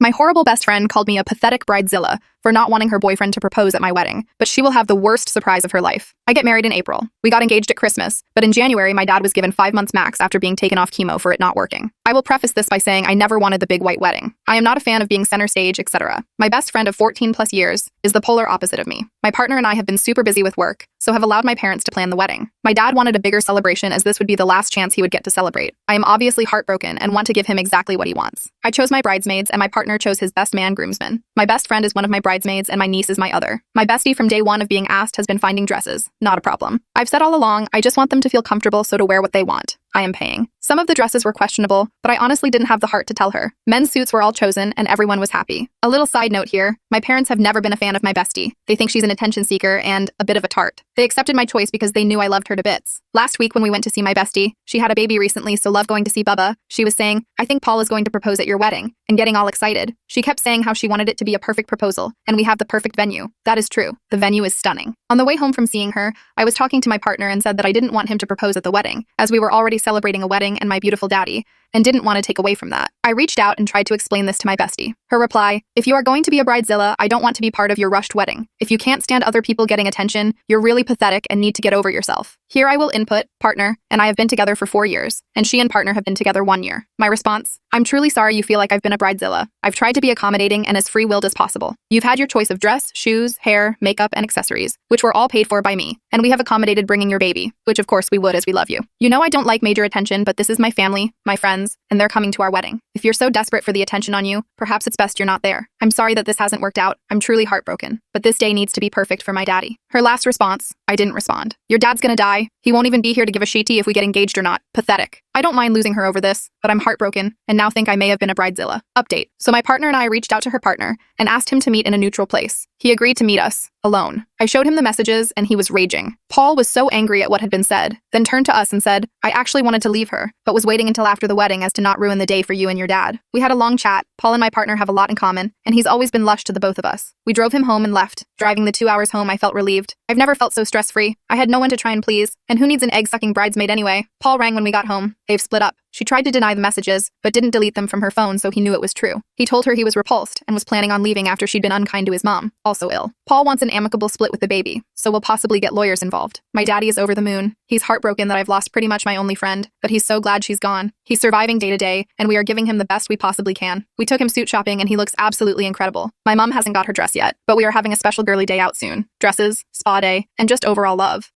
My horrible best friend called me a pathetic bridezilla for not wanting her boyfriend to propose at my wedding, but she will have the worst surprise of her life. I get married in April. We got engaged at Christmas, but in January, my dad was given 5 months max after being taken off chemo for it not working. I will preface this by saying I never wanted the big white wedding. I am not a fan of being center stage, etc. My best friend of 14 plus years is the polar opposite of me. My partner and I have been super busy with work, so have allowed my parents to plan the wedding. My dad wanted a bigger celebration as this would be the last chance he would get to celebrate. I am obviously heartbroken and want to give him exactly what he wants. I chose my bridesmaids and my partner chose his best man groomsman. My best friend is one of my bridesmaids and my niece is my other. My bestie from day one of being asked has been finding dresses. Not a problem. I've said all along, I just want them to feel comfortable, so to wear what they want. I am paying. Some of the dresses were questionable, but I honestly didn't have the heart to tell her. Men's suits were all chosen and everyone was happy. A little side note here, my parents have never been a fan of my bestie. They think she's an attention seeker and a bit of a tart. They accepted my choice because they knew I loved her to bits. Last week when we went to see my bestie, she had a baby recently, so love going to see Bubba. She was saying, I think Paul is going to propose at your wedding, and getting all excited. She kept saying how she wanted it to be a perfect proposal, and we have the perfect venue. That is true. The venue is stunning. On the way home from seeing her, I was talking to my partner and said that I didn't want him to propose at the wedding, as we were already celebrating a wedding and my beautiful daddy, and didn't want to take away from that. I reached out and tried to explain this to my bestie. Her reply, if you are going to be a bridezilla, I don't want to be part of your rushed wedding. If you can't stand other people getting attention, you're really pathetic and need to get over yourself. Here I will input, partner, and I have been together for 4 years, and she and partner have been together 1 year. My response, I'm truly sorry you feel like I've been a bridezilla. I've tried to be accommodating and as free-willed as possible. You've had your choice of dress, shoes, hair, makeup, and accessories, which were all paid for by me, and we have accommodated bringing your baby, which of course we would as we love you. You know I don't like major attention, but this is my family, my friends, and they're coming to our wedding. If you're so desperate for the attention on you, perhaps it's best you're not there. I'm sorry that this hasn't worked out. I'm truly heartbroken, but this day needs to be perfect for my daddy. Her last response, I didn't respond. Your dad's gonna die. He won't even be here to give a shitty if we get engaged or not. Pathetic. I don't mind losing her over this, but I'm heartbroken and now think I may have been a bridezilla. Update. So my partner and I reached out to her partner and asked him to meet in a neutral place. He agreed to meet us, alone. I showed him the messages and he was raging. Paul was so angry at what had been said, then turned to us and said, I actually wanted to leave her, but was waiting until after the wedding as to not ruin the day for you and your dad. We had a long chat. Paul and my partner have a lot in common, and he's always been lush to the both of us. We drove him home and left. Driving the 2 hours home, I felt relieved. I've never felt so stress-free. I had no one to try and please, and who needs an egg-sucking bridesmaid anyway? Paul rang when we got home. They've split up. She tried to deny the messages, but didn't delete them from her phone, so he knew it was true. He told her he was repulsed and was planning on leaving after she'd been unkind to his mom, also ill. Paul wants an amicable split with the baby, so we'll possibly get lawyers involved. My daddy is over the moon. He's heartbroken that I've lost pretty much my only friend, but he's so glad she's gone. He's surviving day to day, and we are giving him the best we possibly can. We took him suit shopping, and he looks absolutely incredible. My mom hasn't got her dress yet, but we are having a special girly day out soon. Dresses, spa day, and just overall love.